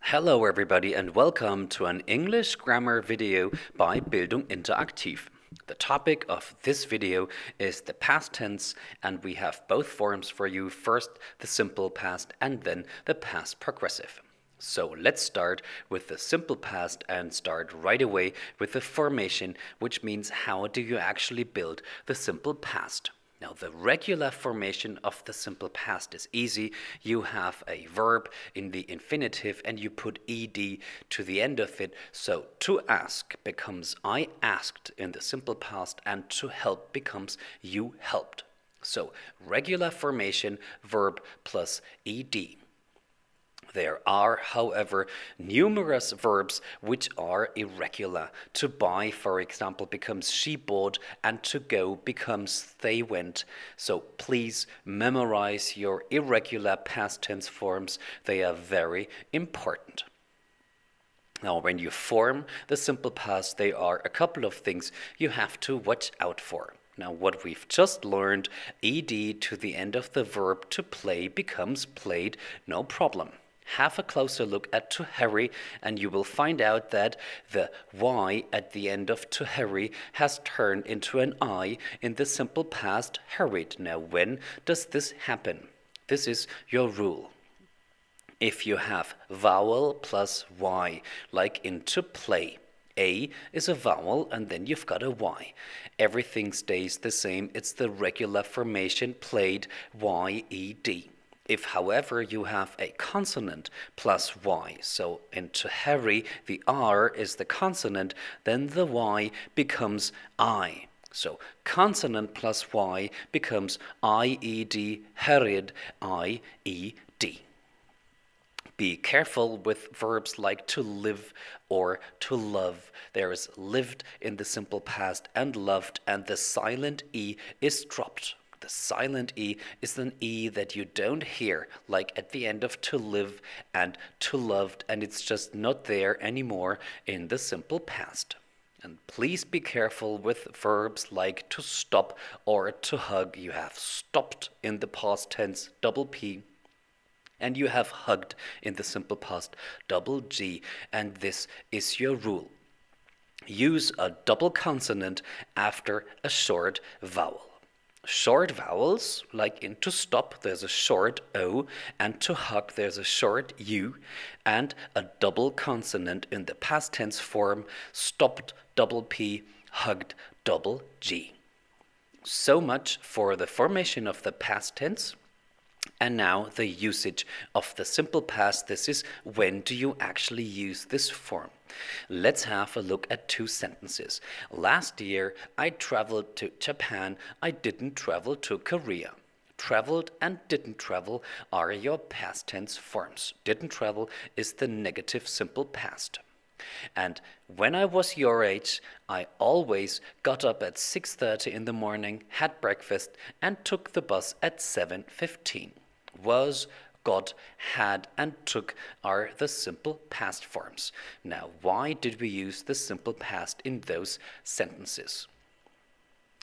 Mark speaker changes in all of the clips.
Speaker 1: Hello everybody and welcome to an English grammar video by Bildunginteraktiv. The topic of this video is the past tense, and we have both forms for you. First the simple past and then the past progressive. So let's start with the simple past and start right away with the formation, which means how do you actually build the simple past. Now, the regular formation of the simple past is easy. You have a verb in the infinitive and you put ed to the end of it. So to ask becomes I asked in the simple past, and to help becomes you helped. So regular formation, verb plus ed. There are, however, numerous verbs which are irregular. To buy, for example, becomes she bought, and to go becomes they went. So please memorize your irregular past tense forms. They are very important. Now, when you form the simple past, there are a couple of things you have to watch out for. Now, what we've just learned, ed to the end of the verb to play becomes played, no problem. Have a closer look at to hurry, and you will find out that the y at the end of to hurry has turned into an I in the simple past hurried. Now, when does this happen? This is your rule. If you have vowel plus y, like in to play, A is a vowel and then you've got a Y. Everything stays the same. It's the regular formation played Y-E-D. If, however, you have a consonant plus Y, so in to hurry, the R is the consonant, then the Y becomes I. So consonant plus Y becomes I-E-D, hurried, I-E-D. Be careful with verbs like to live or to love. There is lived in the simple past and loved, and the silent E is dropped. The silent E is an E that you don't hear, like at the end of to live and to loved, and it's just not there anymore in the simple past. And please be careful with verbs like to stop or to hug. You have stopped in the past tense, double P, and you have hugged in the simple past, double G, and this is your rule. Use a double consonant after a short vowel. Short vowels, like in to stop, there's a short O, and to hug, there's a short U, and a double consonant in the past tense form, stopped, double P, hugged, double G. So much for the formation of the past tense. And now the usage of the simple past. This is when do you actually use this form. Let's have a look at two sentences. Last year I traveled to Japan. I didn't travel to Korea. Traveled and didn't travel are your past tense forms. Didn't travel is the negative simple past. And when I was your age, I always got up at 6:30 in the morning, had breakfast, and took the bus at 7:15. Was, got, had, and took are the simple past forms. Now, why did we use the simple past in those sentences?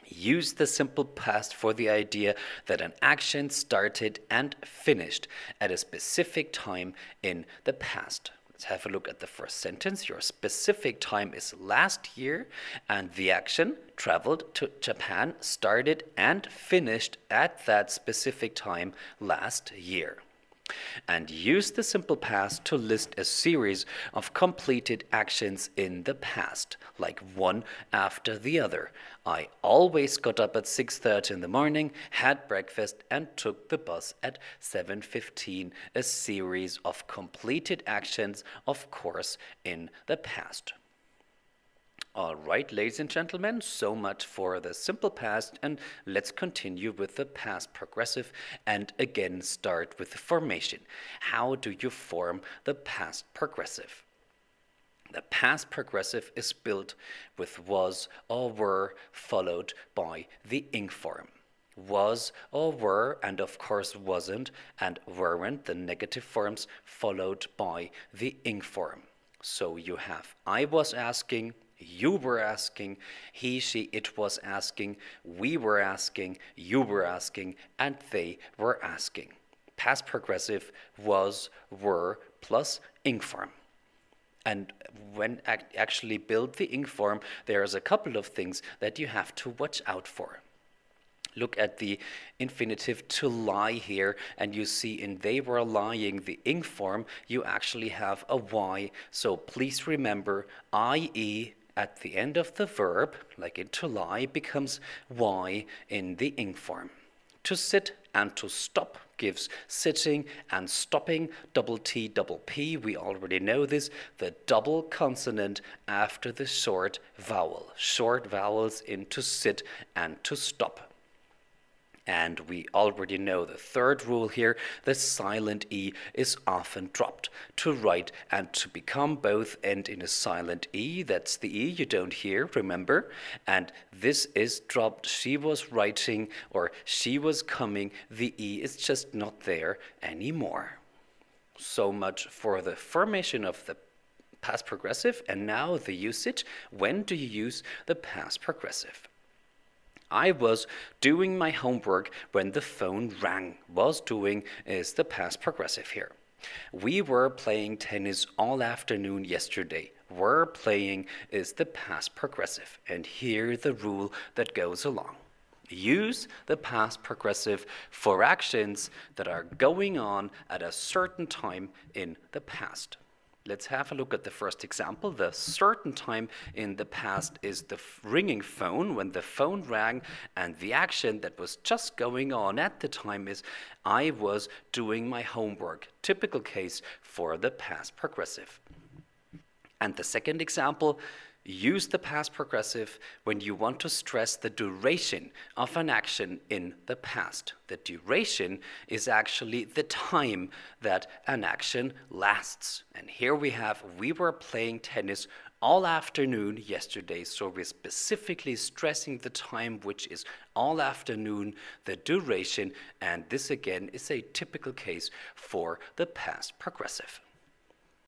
Speaker 1: Use the simple past for the idea that an action started and finished at a specific time in the past. Let's have a look at the first sentence. Your specific time is last year, and the action traveled to Japan started and finished at that specific time last year. And use the simple past to list a series of completed actions in the past, like one after the other. I always got up at 6:30 in the morning, had breakfast, and took the bus at 7:15. A series of completed actions, of course, in the past. All right, ladies and gentlemen, so much for the simple past, and let's continue with the past progressive and again start with the formation. How do you form the past progressive? The past progressive is built with was or were followed by the ing form. Was or were, and of course wasn't and weren't, the negative forms, followed by the ing form. So you have I was asking, you were asking, he, she, it was asking, we were asking, you were asking, and they were asking. Past progressive was, were, plus ing form. And when actually build the ing form, there's a couple of things that you have to watch out for. Look at the infinitive to lie here, and you see in they were lying, the ing form, you actually have a y. So please remember, ie at the end of the verb, like in to lie, becomes y in the ing form. To sit and to stop gives sitting and stopping, double T, double P. We already know this, the double consonant after the short vowel. Short vowels in to sit and to stop. And we already know the third rule here, the silent E is often dropped. To write and to become both end in a silent E, that's the E you don't hear, remember? And this is dropped, she was writing or she was coming, the E is just not there anymore. So much for the formation of the past progressive, and now the usage. When do you use the past progressive? I was doing my homework when the phone rang. Was doing is the past progressive here. We were playing tennis all afternoon yesterday. Were playing is the past progressive. And here the rule that goes along. Use the past progressive for actions that are going on at a certain time in the past. Let's have a look at the first example. The certain time in the past is the ringing phone, when the phone rang, and the action that was just going on at the time is I was doing my homework. Typical case for the past progressive. And the second example, use the past progressive when you want to stress the duration of an action in the past. The duration is actually the time that an action lasts. And here we have, we were playing tennis all afternoon yesterday, so we're specifically stressing the time, which is all afternoon, the duration, and this again is a typical case for the past progressive.